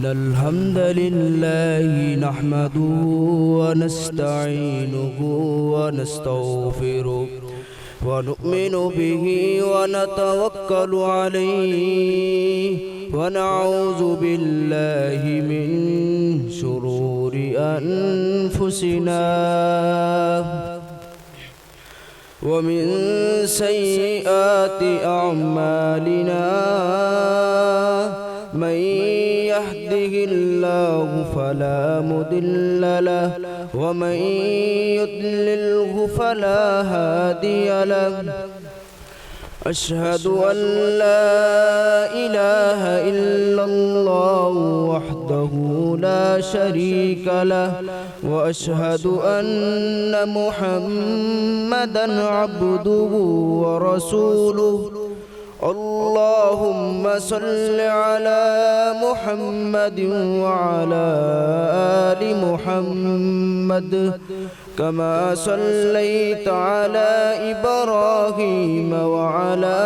इन्नल हम्दलिल्लाहि नहमदुहु व नस्तईनुहु व नस्तगफिरुहु व नु'मिनु बिही व नतवक्कलु अलैहि व नऊज़ु बिल्लाहि मिन शुरूरि अनफुसिना व मिन सय्यिआति अअमालिना मन यहदिहिल्लाहु फला मुदिल्ल लहु व मन युद्लिल्हु फला हादिय लहु अशहदु अन ला इलाहा इल्लल्लाहु वहदहु ला शरीक लहु व अशहदु अन्न मुहम्मदन अब्दुहु व रसूलुहु अल्लाहुम्मा सल्लि अला मुहम्मद व अला आलि मुहम्मद कमा सल्लैत अला इब्राहीम व अला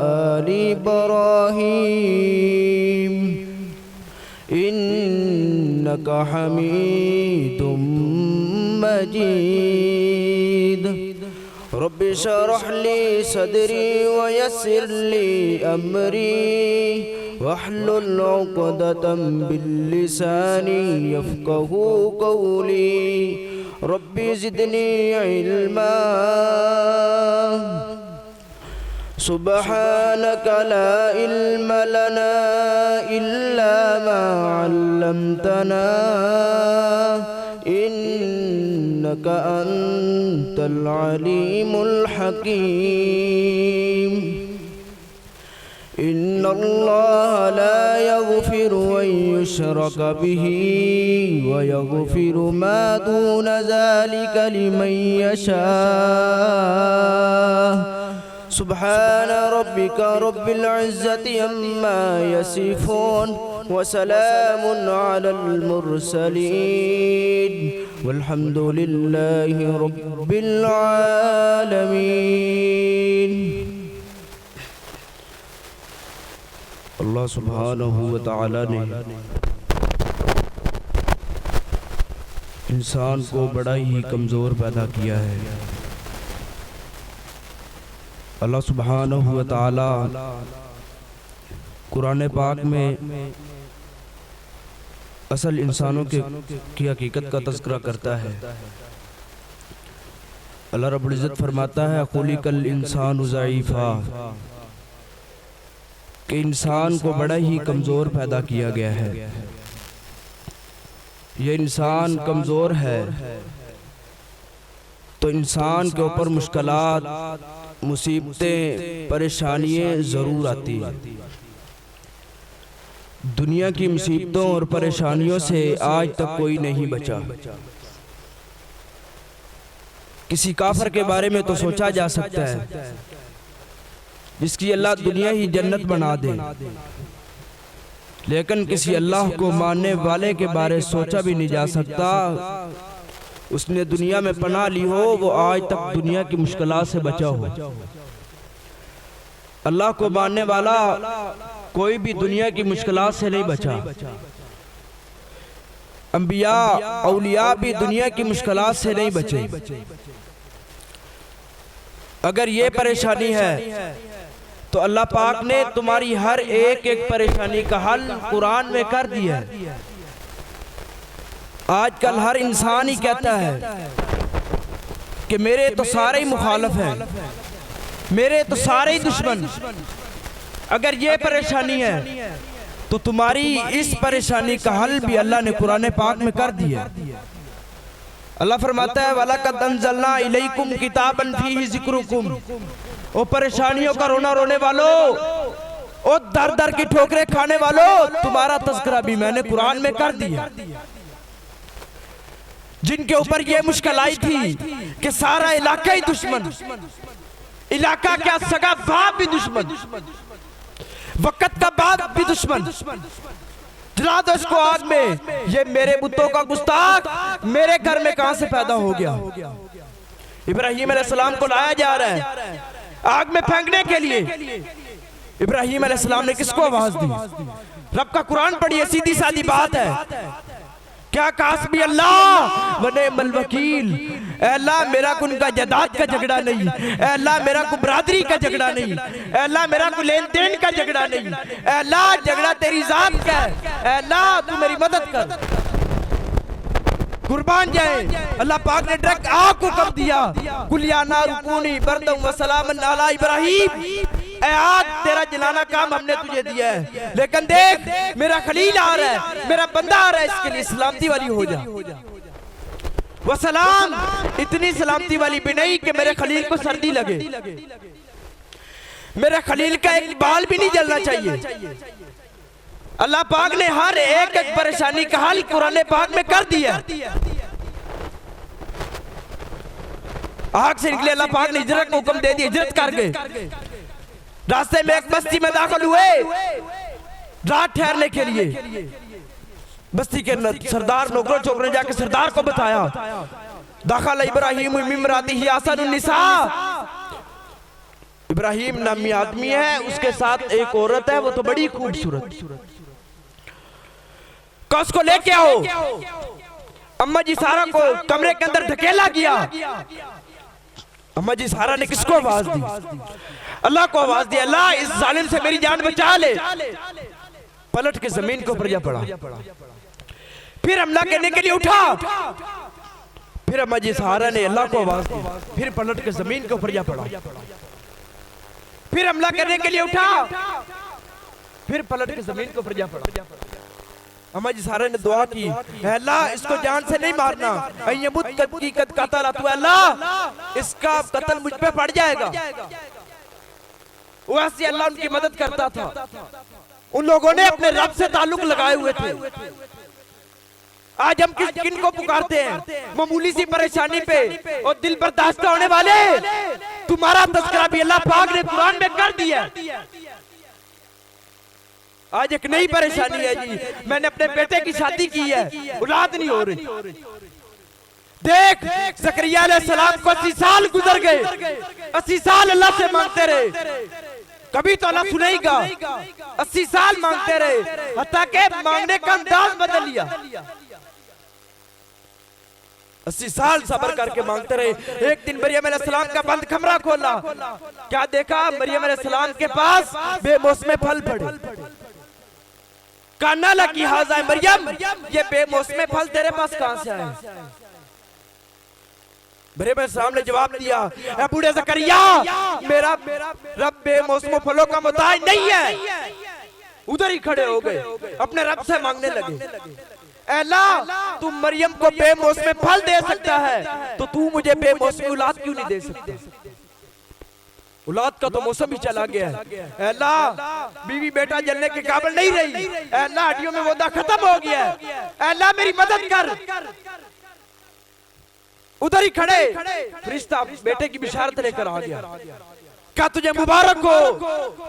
आलि इब्राहीम इन्नका हमीदुम मजीद। रब्बि शरह ली सदरी व यस्सिर ली अमरी वहलुल उक़दतम मिन लिसानी यफ़क़हू क़ौली। रब्बि ज़िदनी इल्मा सुब्हानक ला इल्म लना इल्ला मा अल्लमतना इन्नका अंतल अलीमुल हकीम। इन्नल्लाह ला यग़फ़िरु अन युशरक बिही व यग़फ़िरु मा दून ज़ालिका लिमन यशा। सुब्हान रब्बिका रब्बिल इज़्ज़ति अम्मा यसिफ़ून व सलामुन अलल मुरसलीन वल्हम्दुलिल्लाहि रब्बिल आलमीन। अल्लाह सुब्हानहु व तआला ने इंसान को बड़ा ही कमज़ोर पैदा किया है। अल्लाह सुब्हानहु व तआला कुरान पाक में असल इंसानों की हकीकत का तज़किरा करता है। अल्लाह रब्बुल इज़्ज़त फरमाता है खुलिकल इंसानु ज़ईफ़ा कि इंसान को बड़ा ही कमज़ोर पैदा किया गया है। ये इंसान कमज़ोर है तो इंसान के ऊपर मुश्किलात, मुसीबतें, परेशानियाँ ज़रूर आती हैं। दुनिया की मुसीबतों और परेशानियों से आज तक कोई नहीं बचा। किसी काफिर के बारे में तो सोचा जा सकता है जिसकी अल्लाह दुनिया ही जन्नत बना दे, लेकिन किसी अल्लाह को मानने वाले के बारे सोचा भी नहीं जा सकता उसने दुनिया में पनाह ली हो वो आज तक दुनिया की मुश्किलात से बचा हो। अल्लाह को मानने वाला कोई भी दुनिया की मुश्किलात से नहीं बचा। अंबिया औलिया भी दुनिया की मुश्किलात से नहीं बचे। अगर ये परेशानी है तो अल्लाह पाक ने तुम्हारी हर एक एक परेशानी का हल कुरान में कर दिया है। आजकल हर इंसान ही कहता है कि मेरे तो सारे ही मुखालिफ हैं, मेरे तो सारे ही दुश्मन। अगर ये परेशानी है तो तुम्हारी इस परेशानी का हल भी अल्लाह ने कुरान पाक में कर दिया। अल्लाह फरमाता है वलक़द अंज़लना इलैकुम किताबन फीही ज़िक्रुकुम। ओ परेशानियों का रोना रोने वालों, ओ दर दर की ठोकरें खाने वालों, तुम्हारा तज़किरा भी मैंने कुरान में कर दिया। जिनके ऊपर ये मुश्किल आई थी कि सारा इलाका ही दुश्मन, इलाका क्या सगा बाप भी दुश्मन, वक़्त का बाप भी दुश्मन, जला दो इसको आग में। ये मेरे बुतों का गुस्ताख मेरे घर में कहां से पैदा हो गया। इब्राहीम अलैहिस्सलाम को लाया जा रहा है आग में फेंकने के लिए। इब्राहीम अलैहिस्सलाम ने किसको आवाज दी? रब का कुरान पढ़िए, सीधी सादी बात है। क्या कासबी अल्लाह व निअमल वकील। अल्लाह मेरा को उनका जदाद का झगड़ा नहीं, अल्लाह मेरा को बरादरी का झगड़ा नहीं, अल्लाह मेरा को लेन देन का झगड़ा नहीं, अल्लाह झगड़ा तेरी जात का है। अल्लाह तू मेरी मदद कर, कुर्बान जाए। अल्लाह पाक ने डायरेक्ट आग को कब दिया, कुलिया नारुकूनी बरदम व सलामन अला इब्राहिम। ए आग तेरा जलाना काम हमने तुझे दिया है, लेकिन देख मेरा खलील आ रहा है, मेरा बंदा आ रहा है, इसके लिए सलामती वाली हो जा। वो सलाम इतनी सलामती वाली भी नहीं कि मेरे खलील को सर्दी लगे, मेरे खलील का एक बाल भी नहीं जलना चाहिए। अल्लाह पाक ने हर एक एक परेशानी का हल कुरान पाक में कर दिया। आग से निकले अल्लाह पाक ने हिजरत को हुक्म दे दिया, हिजरत कर गए। रास्ते में एक बस्ती में दाखिल हुए रात ठहरने के लिए। बस्ती के सरदार नौकरों चौकरों जाके सरदार को बताया, दाखिल इब्राहिम मिमरातिही आसनुन निसा। इब्राहिम नामी आदमी है, उसके साथ एक औरत है, वो तो बड़ी खूबसूरत। उसको लेके आओ। अम्मा जी सारा को कमरे के अंदर धकेला गया। अम्मा जी सारा ने किसको आवाज दी? अल्लाह को आवाज दी, अल्लाह इस जालिम से मेरी जान बचा ले। पलट के जमीन के ऊपर जा पड़ा, फिर हमला करने के लिए उठा। फिर अम्मा जी सहारा ने अल्लाह को आवाज दी, फिर पलट के जमीन के ऊपर जा पड़ा, फिर हमला करने के लिए उठा, फिर पलट के जमीन के ऊपर जा पड़ा। अम्मा जी सारे ने दुआ की, अल्लाह इसको जान से नहीं मारना, अल्लाह इसका कत्ल मुझ पे पड़ जाएगा। वैसे अल्लाह उनकी मदद करता था। उन लोगों ने अपने रब से ताल्लुक लगाए हुए थे। आज हम किन को पुकारते हैं? मामूली सी परेशानी पे और दिल बर्दाश्त होने वाले, तुम्हारा तज़किरा भी अल्लाह पाक ने कुरान में कर दिया। आज एक नई परेशानी है जी, मैंने अपने बेटे की शादी की है, औलाद नहीं हो रही। देख ज़करिया अलैहिस्सलाम को 80 साल गुजर गए, 80 साल अल्लाह से मांगते रहे, कभी तो अल्लाह सुनेगा। 80 साल मांगते रहे, हत्ता के मांगने का अंदाज बदल लिया। 80 साल सब्र करके मांगते रहे। एक दिन मरियम अलैहिस्सलाम का बंद कमरा खोला, क्या देखा? मरियम अलैहिस्सलाम के पास बेमौसमे फल पड़े। काना लगी हाज़ा मरियम, ये बेमौसमे फल तेरे पास कहां से आए? मरियम अलैहिस्सलाम ने जवाब दिया, ए बूढ़े ज़करिया, मेरा रब बेमौसम फलों का मोहताज नहीं है। उधर ही खड़े हो गए, अपने रब से मांगने लगे, अल्लाह तू मरियम को बेमौसम फल दे सकता है, तो तू मुझे बेमौसम औलाद क्यों नहीं दे सकता? औलाद का तो मौसम ही चला गया है। अल्लाह बीवी बेटा जलने के काबिल नहीं रही, अल्लाह हड्डियों में वोदा खत्म हो गया है, अल्लाह मेरी मदद कर। उधर ही खड़े फरिश्ता बेटे की बिशारत लेकर आ गया। क्या तुझे मुबारक हो,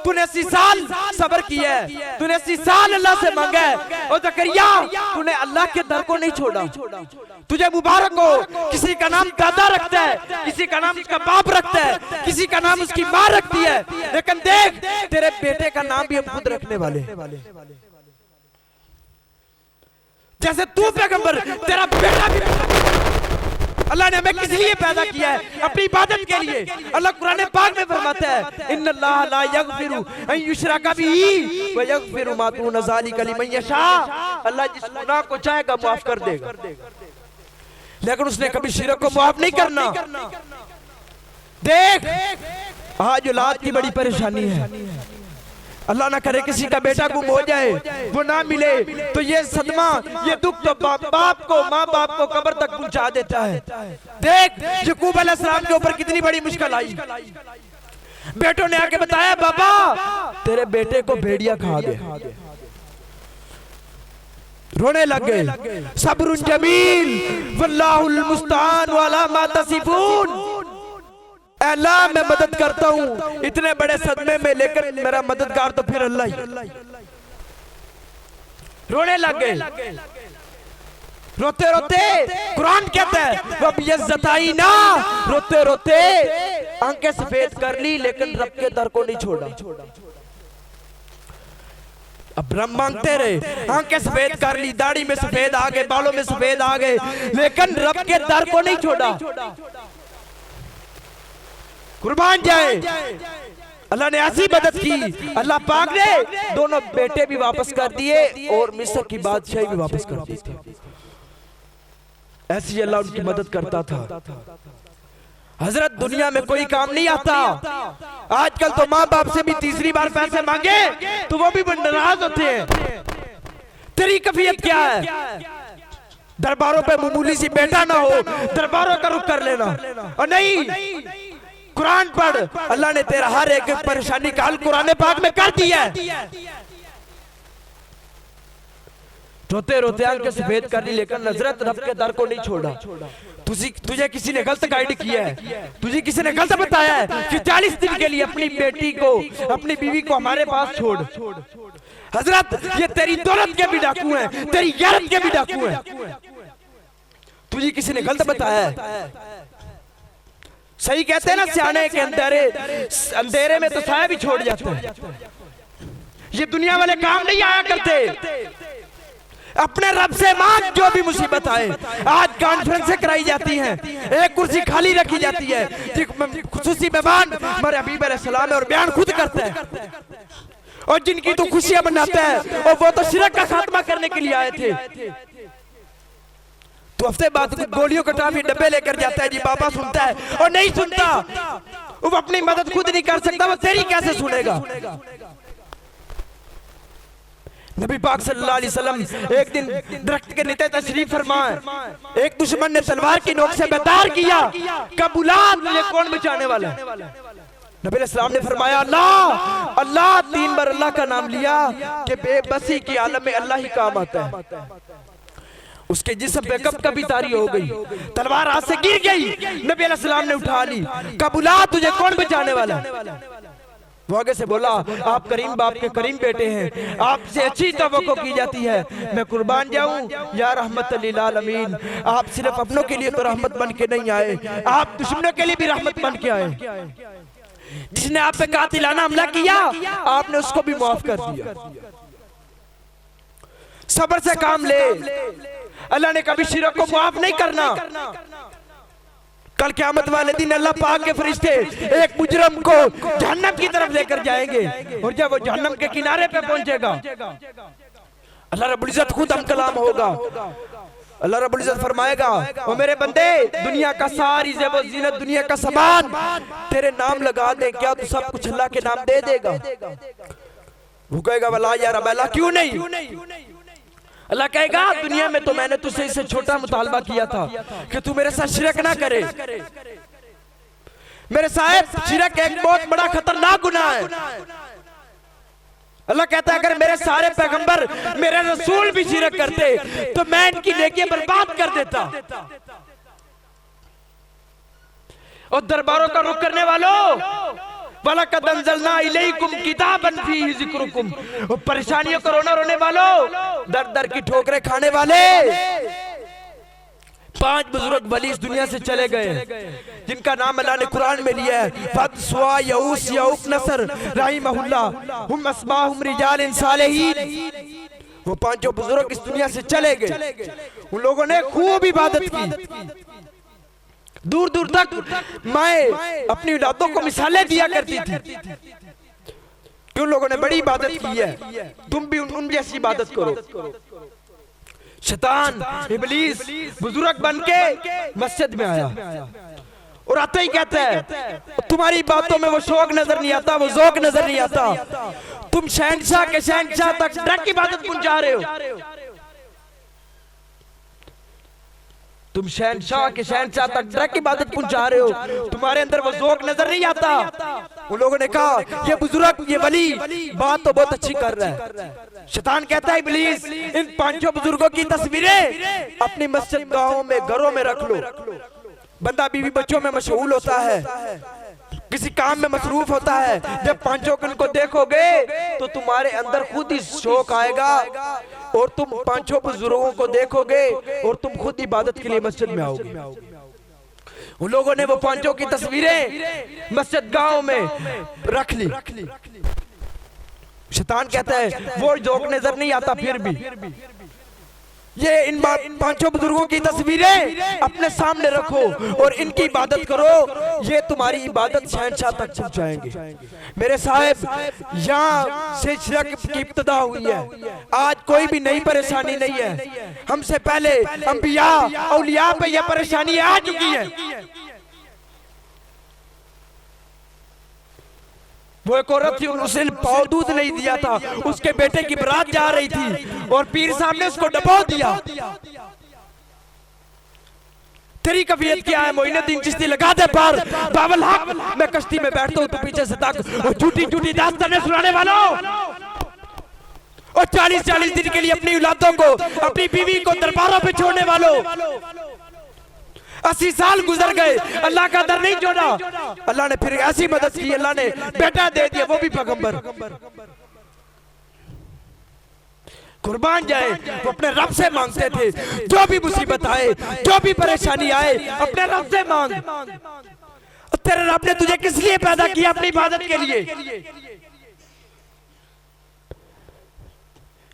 तूने 80 साल सब्र किया है, तूने 80 साल अल्लाह से मांगा है, और ज़करिया तूने अल्लाह के दर को नहीं छोड़ा। तुझे मुबारक हो, किसी का नाम दादा रखता है, किसी का नाम उसका बाप रखता है, किसी का नाम उसकी माँ रखती है, लेकिन देख तेरे बेटे का नाम भी हम खुद रखने वाले। जैसे तू पैगंबर, तेरा बेटा भी। अल्लाह ने हमें किस लिए पैदा किया है? अपनी इबादत के लिए। अल्लाह कुरान पाक में फरमाता है, इन्नल्लाह ला यगफिरु अन युशरका बिही व यगफिरु मा दून ज़ालिका लिमन यशा। अल्लाह जिस गुनाह को चाहेगा माफ कर देगा, लेकिन उसने कभी शिरक को माफ नहीं करना। देख आज औलाद की बड़ी परेशानी है। अल्लाह ना करे किसी का बेटा गुम हो जाए, वो ना मिले, तो ये सदमा, ये दुख तो बाप को, माँ बाप को कब्र तक पहुंचा देता है। देख याकूब अलैहिस्सलाम के ऊपर कितनी बड़ी मुश्किल आई। बेटों ने आके बताया, बाबा तेरे बेटे को भेड़िया खा गया। रोने लग गए। सब्रुन जमील वल्लाहुल मुस्तान वाला मा तसिफून। अल्लाह मैं मदद करता हूँ इतने बड़े सदमे में, लेकिन मेरा मददगार तो फिर अल्लाह ही। रोने लग गए, रोते रोते कुरान कहता है वब यज़्ज़ताई ना, रोते रोते आंखें सफेद कर ली, लेकिन रब के दर को नहीं छोड़ा। अब ब्रह्म मांगते रहे, आंखें सफेद कर ली, दाढ़ी में सफेद आ गए, बालों में सफेद आ गए, लेकिन रब के दर को नहीं छोड़ा। कुर्बान जाए, अल्लाह ने ऐसी मदद की, अल्लाह पाक ने दोनों बेटे भी वापस कर दिए और मिस्र की बादशाही भी वापस कर दी थी। ऐसी अल्लाह उनकी मदद करता था। हजरत दुनिया में कोई काम नहीं आता। आजकल तो माँ बाप से भी तीसरी बार पैसे मांगे तो वो भी नाराज होते हैं। तेरी कैफियत क्या है? दरबारों पे मामूली सी बेटा ना हो, दरबारों का रुख कर लेना। और नहीं, कुरान पढ़, अल्लाह ने तेरा हर एक परेशानी का हल कुरान पाक में कर दिया है। रोते रोते आंखें सफेद कर ली, लेकिन हजरत रब के दर को नहीं छोड़ा। तुझे किसी ने गलत गाइड किया है, तुझे किसी ने गलत बताया है कि 40 दिन के लिए अपनी बेटी को, अपनी बीवी को हमारे पास छोड़। हजरत ये तेरी दौलत के भी डाकू हैं, तेरी गैरत के भी डाकू हैं। तुझे किसी ने गलत बताया है। सही कहते हैं ना सियाने के अंधेरे में तो साया भी छोड़ जाते हैं। ये दुनिया वाले काम नहीं आया करते। अपने रब से मांग जो भी मुसीबत आए। आज कॉन्फ्रेंसें कराई जाती हैं, एक कुर्सी खाली रखी जाती है, खुसूसी मेहमान हमारे हबीब अलैहिस्सलाम और बयान खुद करते हैं, और जिनकी तो खुशियां मनाते हैं और वो तो शिरक का खात्मा करने के लिए आए थे। तो हफ्ते बाद गोलियों का टाफी डब्बे लेकर जाता है जी, बाबा सुनता है और नहीं सुनता। वो अपनी मदद खुद नहीं कर सकता, वो तेरी कैसे सुनेगा? नबी पाक सल्लल्लाहु अलैहि वसल्लम एक दिन दरख्त के नीचे तशरीफ फरमाए। एक दुश्मन ने तलवार की नोक से बेदार किया, कबूलात मुझे कौन बचाने वाला है? नबी अलैहिस्सलाम ने फरमाया अल्लाह। अल्लाह 3 बार अल्लाह का नाम लिया कि बेबसी की आलम में अल्लाह ही काम आता है। उसके जिस्म पे कब कभी तारी हो गई, तलवार हाथ से गिर गई, नबी अलैहिस्सलाम ने उठा ली। कबूलात तुझे कौन बचाने वाला? वो आगे से बोला आप करीम बाप के करीम बेटे हैं, आपसे अच्छी तवक्को की जाती है। मैं कुर्बान जाऊं या रहमत लिल आलमीन। आप सिर्फ अपनों के लिए तो रहमत बन के नहीं आए, आप दुश्मनों के लिए भी रहमत बन के आए। जिसने आप पे कातिलाना हमला किया आपने उसको भी माफ कर दिया। सब्र से काम ले, अल्लाह ने कभी शिरक को माफ नहीं करना। कल क़यामत वाले दिन अल्लाह पाक के फरिश्ते एक मुजरम को जहन्नम की तरफ लेकर जाएंगे, और जब वो जहन्नम के किनारे पे पहुंचेगा अल्लाह रब्बुल इज्जत खुद हम कलाम होगा। अल्लाह रब्बुल इज्जत फरमाएगा ओ मेरे बंदे, दुनिया का सारी ज़ेब ज़ीनत, दुनिया का सामान तेरे नाम लगा दे, क्या तू सब कुछ अल्लाह के नाम दे देगा? वो कहेगा वला या रब, अल्लाह क्यों नहीं? अल्लाह कहेगा दुनिया में तो मैंने तुझसे इससे छोटा मुतालबा किया था कि तू मेरे साथ शिरक ना करे। मेरे साहब शिरक एक बहुत बड़ा खतरनाक गुनाह है। अल्लाह कहता है अगर मेरे सारे पैगंबर, मेरे रसूल भी शिरक करते तो मैं इनकी नेकियां बर्बाद कर देता। और दरबारों का रुख करने वालों, वलक़द अंज़लना इलैकुम किताबन फीहि ज़िक्रुकुम, परेशानियों को रोने वालों, दर दर की ठोकरें खाने वाले। 5 बुजुर्ग वली इस दुनिया से चले गए जिनका नाम अल्लाह ने कुरान में लिया है, फद सुआ यऊस यऊक नसर रहीमहुल्लाह हुम अस्माहुम रिजालिन सालिहीन। वो 5 बुजुर्ग इस दुनिया से चले गए। उन लोगों ने खूब इबादत की, दूर दूर तक माए अपनी औलादों को मिसालें दिया करती थी। उन लोगों ने बड़ी इबादत की है, तुम भी उन जैसी इबादत करो। शैतान इब्लीस बुजुर्ग बन के मस्जिद में आया और आते ही कहता है तुम्हारी बातों में वो शौक नजर नहीं आता, वो ज़ौक़ नजर नहीं आता। तुम शहंशाह के शहंशाह तक डायरेक्ट इबादत पहुंचा रहे हो। तुम शहंशाह के शहंशाह तक डायरेक्ट इबादत पहुंचा रहे हो, तुम्हारे अंदर वो ज़ौक़ नजर नहीं आता। उन लोगों ने कहा ये बुजुर्ग, ये वली बात तो बहुत अच्छी कर रहा है। शैतान कहता है इब्लीस, इन 5 बुजुर्गों की तस्वीरें अपनी मस्जिद गाहों में, घरों में रख लो। बंदा बीवी बच्चों में मशगूल होता है, किसी काम में मसरूफ होता है, जब 5 को देखोगे तो तुम्हारे अंदर खुद ही शौक आएगा और तुम 5 बुजुर्गों को देखोगे और तुम खुद इबादत के लिए मस्जिद में आओगे। उन लोगों ने वो 5 की तस्वीरें मस्जिद गांव में रख ली। शैतान कहता है वो जोक नजर नहीं आता, फिर भी ये इन पांचों बुजुर्गों की तस्वीरें अपने सामने रखो और इनकी इबादत करो, ये तुम्हारी इबादत शहंशाह तक पहुंचाएंगे। मेरे साहब, यहाँ से शिरक की इब्तिदा हुई है। आज कोई भी नई परेशानी नहीं है, हमसे पहले अंबिया औलिया पे यह परेशानी आ चुकी है। वो एक औरत थी, उसे पाव दूध नहीं दिया था, उसके बेटे की बारात जा रही थी और पीर साहब ने उसको डबो दिया। तेरी कफियत क्या है मोइनुद्दीन चिश्ती, लगा दे पार बाबल हक, मैं कश्ती में बैठता हूँ तो पीछे से तक और झूठी झूठी दास्तानें सुनाने वालों, और 40-40 दिन के लिए अपनी औलादों को, अपनी बीवी को दरबारों पे छोड़ने वालों, 80 साल गुजर गए, अल्लाह का दर नहीं जोड़ा। अल्लाह ने फिर ऐसी मदद की, अल्लाह ने बेटा दे दिया, वो भी पैगंबर। कुर्बान जाए, वो अपने रब से मांगते थे, जो भी मुसीबत आए, जो भी परेशानी आए, अपने रब से मांग। तेरे रब ने तुझे किस लिए पैदा किया? अपनी इबादत के लिए।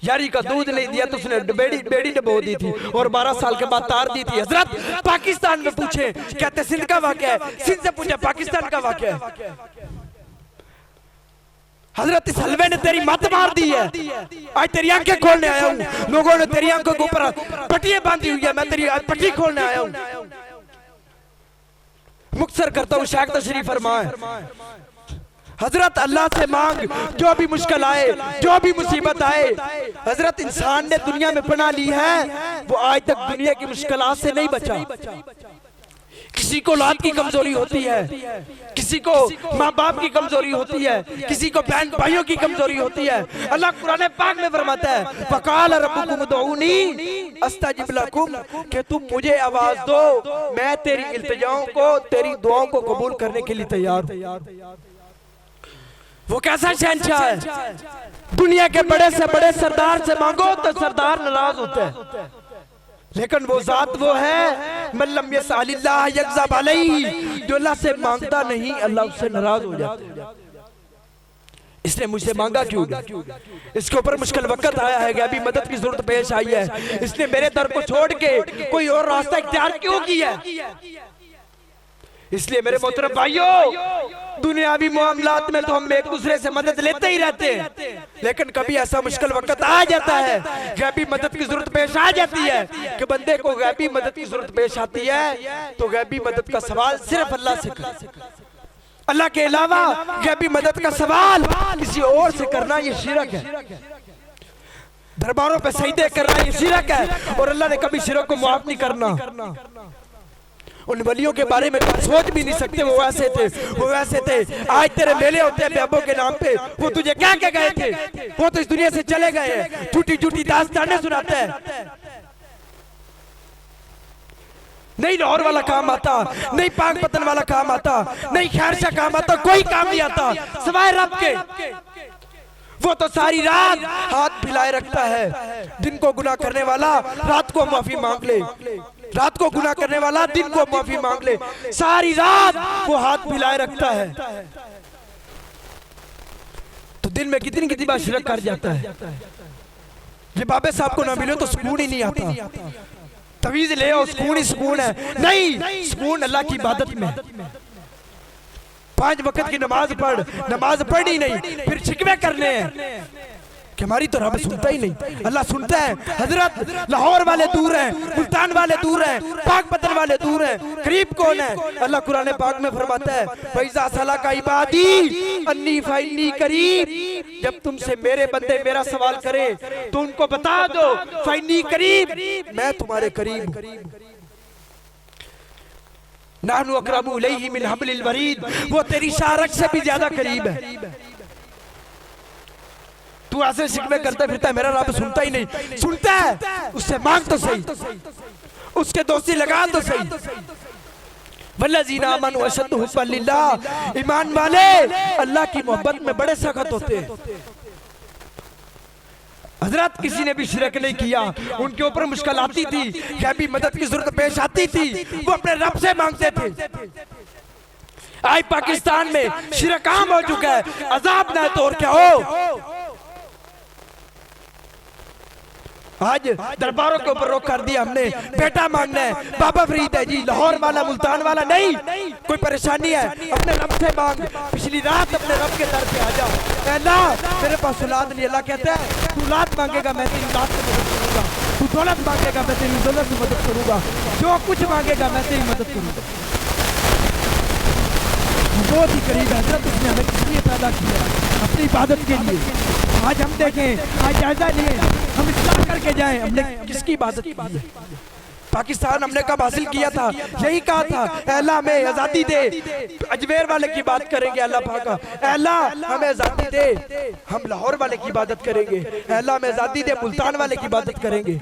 यारी का दूध नहीं दिया तो उसने बेड़ी डबो दी थी और 12 साल के बाद तार दी थी। हजरत पाकिस्तान में पूछे, कहते सिंध का वाकया है, सिंध से पूछे पाकिस्तान का वाकया है। हजरत इस हलवे ने तेरी मत मार दी है, आज तेरी आंखें खोलने आया हूँ। लोगों ने तेरी आंखों के ऊपर पट्टियां बांधी हुई है, मैं तेरी पट्टी खोलने आया हूँ। मुक्तसर करता हूँ, शायद तशरीफ फरमाए। हजरत अल्लाह से मांग, जो भी मुश्किल आए, जो भी मुसीबत आए। हजरत इंसान ने दुनिया में पनाह ली है, वो आज तक दुनिया की मुश्किलात से नहीं बचा। किसी को औलाद की कमजोरी होती है, किसी को माँ बाप की कमजोरी होती है, किसी को बहन भाइयों की कमजोरी होती है। अल्लाह कुरान पाक में फरमाता है, वक़ाल रब्बुकुम उदऊनी अस्तजिब लकुम, कि तुम मुझे आवाज दो, मैं तेरी इल्तिजाओं को, तेरी दुआओं को कबूल करने के लिए तैयार हूं। वो कैसा शहंशाह है? दुनिया के बड़े से बड़े सरदार से मांगो तो सरदार नाराज होता है, लेकिन वो जात वो है मल्लम यसअलिल्लाह यग़ज़ब अलैहि, जो अल्लाह से मांगता नहीं अल्लाह उससे नाराज हो जाता है। इसने मुझसे मांगा क्यों? इसके ऊपर मुश्किल वक्त आया है, अभी मदद की जरूरत पेश आई है, इसने मेरे दर को छोड़ के कोई और रास्ता इख्तियार क्यों किया? इसलिए मेरे मोहतरम भाइयों, दुनियावी मामलात में तो हम एक दूसरे से मदद लेते ही रहते हैं, लेकिन कभी ऐसा मुश्किल वक्त आ जाता है, गैबी मदद की जरूरत पेश आ जाती है कि बंदे को गैबी मदद की जरूरत पेश आती है, तो गैबी मदद का सवाल सिर्फ अल्लाह से कर। अल्लाह के अलावा गैबी मदद का सवाल किसी और से करना ये शिरक है। दरबारों पे सजदे करना ये शिरक है, और अल्लाह ने कभी शिरक को माफ नहीं करना। उन वलियों के बारे में तुम सोच भी नहीं सकते, वो वैसे थे, वो वैसे थे। आज तेरे मेले होते हैं बेबों के नाम पे, वो तुझे क्या क्या गए थे? वो तो इस दुनिया से चले गए हैं, झूठी झूठी दास्तानें सुनाते हैं। नहीं लाहौर वाला काम आता, नहीं पाकपतन वाला काम आता, नहीं खैरशा काम आता, कोई काम नहीं आता सिवाय रब के। वो तो सारी रात हाथ फैलाए रखता है, दिन को गुनाह करने वाला रात को माफी मांग ले, रात को गुनाह करने वाला दिन को माफी मांग ले, सारी रात वो हाथ फैलाए रखता है, तो दिन में कितनी कितनी बार शिरक कर जाता है। ये बाबे साहब को ना मिले तो सुकून ही नहीं आता, तवीज ले आओ सुकून ही सुकून है, नहीं सुकून अल्लाह की इबादत में। 5 वक्त की नमाज पढ़, नमाज पढ़ी नहीं, फिर शिकवे करने हैं कि हमारी तो रब सुनता ही नहीं। अल्लाह सुनता है। हजरत लाहौर वाले दूर हैं, मुल्तान वाले दूर हैं, पाकपतन वाले दूर हैं, करीब कौन है? अल्लाह कुरान पाक में फरमाता है, फैज़ा सला का इबादी अन्नी फैनी करीब, जब तुमसे मेरे बंदे मेरा सवाल करें तो उनको बता दो फैनी करीब, मैं तुम्हारे करीब। नाहनु अक़रबु इलैहि मिन हब्लिल वरीद, वो तेरी शारक से भी ज्यादा करीब है। तू ऐसे शिकवे करता फिरता है, मेरा रब सुनता ही नहीं। सुनता है, उससे मांग तो सही, उसके दोस्ती लगा तो सही। वल्लज़ीना आमनू अशद्दु हुब्बन लिल्लाह, ईमान वाले अल्लाह की मोहब्बत में बड़े सख्त होते हैं। हजरत किसी ने भी शिरक नहीं किया, उनके ऊपर मुश्किल आती थी, गैबी मदद की जरूरत पेश आती थी, वो अपने रब से मांगते थे। आज पाकिस्तान में शिरक आम हो चुका है, अजाब ना तो और क्या हो। आज दरबारों के ऊपर रोक कर दिया हमने, बेटा मांगना है, बाबा फरीद है जी, लाहौर वाला मुल्तान वाला नहीं, कोई परेशानी है अपने रब से मांग। पिछली रात अपने रब के दर पे आ जा, अल्लाह मेरे पास औलाद नहीं। अल्लाह कहता है तू औलाद मांगेगा मैं तेरी औलाद की मदद करूंगा, तू दौलत मांगेगा मैं तेरी दौलत की मदद करूंगा, जो कुछ मांगेगा मैं तेरी मदद करूंगा। बहुत ही करीब हजरत उसने हमें किस लिए पैदा किया, अपनी इबादत के लिए। आज हम देखें, आज जायजा लिए हम इस्लाम करके जाएं, हमने किसकी इबादत की है? पाकिस्तान हमने कब हासिल किया था? यही कहा था अल्लाह हमें आज़ादी दे, अजमेर वाले की बात करेंगे अल्लाह पाक, अल्लाह हमें आज़ादी दे, हम लाहौर वाले की इबादत करेंगे, अल्लाह हमें आज़ादी दे, मुल्तान वाले की इबादत करेंगे।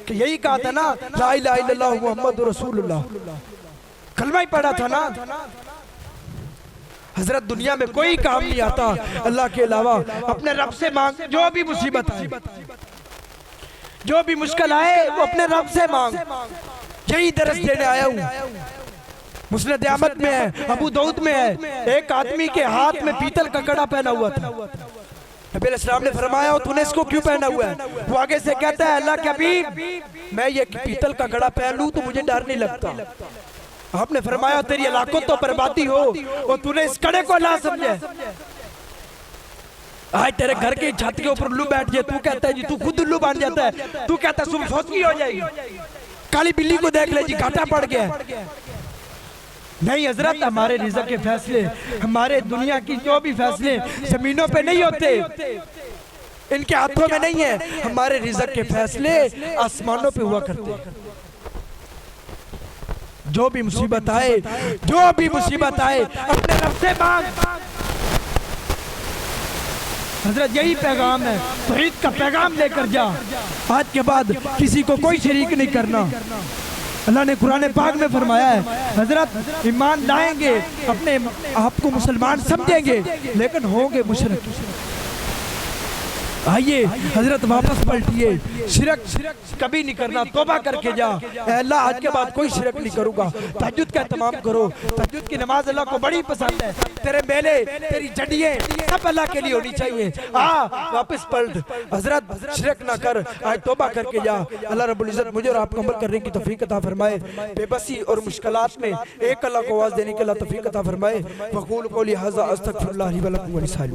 कि यही कहा था ना, ला इलाहा इल्लल्लाह मुहम्मदुर रसूलुल्लाह, कलमा ही पढ़ा था ना। हजरत दुनिया में कोई काम नहीं आता अल्लाह के अलावा, अपने रब से मांग। जो भी मुसीबत आए, जो भी मुश्किल आए, वो अपने रब से मांग। यही दरस देने आया हूँ। मुस्नद अहमद में है, अबू दाऊद में है, एक आदमी के हाथ में पीतल का कड़ा पहना हुआ था। नबी अलैहिस्सलाम ने फरमाया तूने इसको क्यों पहना हुआ है? वो आगे से कहता है अल्लाह के हबीब मैं ये पीतल का कड़ा पहन लूं तो मुझे डर नहीं लगता। आपने फरमाया तेरी इलाकों तो बर्बादी हो और तूने इस कड़े को अल्लाह समझे। आज तेरे घर की छत के ऊपर उल्लू बैठ जाए, तू कहता है जी तू खुद उल्लू बन जाता है, तू कहता है सुबह फौसगी हो जाएगी। काली बिल्ली को देख ले जी, घाटा पड़ गया। नहीं हजरत, हमारे रिज़्क़ के फैसले, हमारे दुनिया की जो भी फैसले जमीनों पे नहीं होते, इनके हाथों में नहीं है। हमारे रिज़्क़ के फैसले आसमानों पे हुआ करते हैं। जो भी मुसीबत आए, जो भी मुसीबत आए, अपने रब से मांग। हजरत यही पैगाम है, तौहीद का पैगाम लेकर जा। आज के बाद किसी को कोई शरीक नहीं करना। अल्लाह ने कुरान पाक में फरमाया है हजरत ईमान लाएंगे, अपने आप को मुसलमान समझेंगे, लेकिन होंगे मुशरिक। आइए हजरत वापस पलटिए, शिरक कभी नहीं करना, तौबा करके जा। अल्लाह आज के बाद कोई शिरक नहीं करूंगा। तहज्जुद का एहतमाम करो, तहज्जुद की नमाज अल्लाह को बड़ी पसंद है। तेरे मेले, तेरी जड़ियाँ सब अल्लाह के लिए होनी चाहिए। वापस पलट, हजरत शिरक ना कर, आज तौबा करके जा। अल्लाह रब्बुल इज्जत मुझे और आपको अमल करने की तौफीक अता फरमाए। बेबसी और मुश्किलात में एक अल्लाह को आवाज़ देने की अल्लाह तौफीक अता फरमाए। वक़ूलु क़ौली हाज़ा अस्तग़फिरुल्लाह ली व लकुम व लिसाइरिल